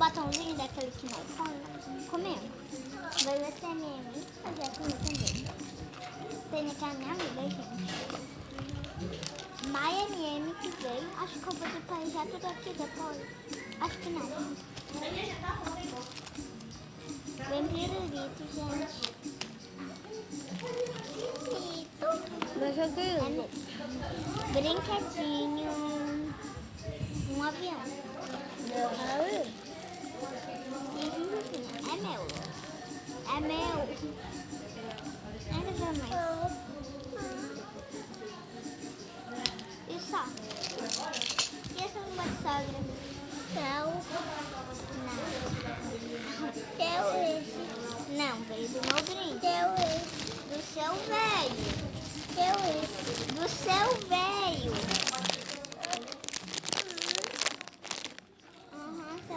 batonzinho daquele que nós comemos. Vai ser minha amiga, mas já comi também. Tem aqui a minha amiga, gente. Maia MM que veio. Acho que eu vou depois tudo aqui depois. Acho que não. Bem pirulito, gente. Brinquedinho. Um avião. É meu. É meu. Ainda vai mais. E só. E essa é uma sogra? Não. Não. Esse. Não, veio do meu brinde. Esse. Do seu velho. Esse. Do seu velho. Essa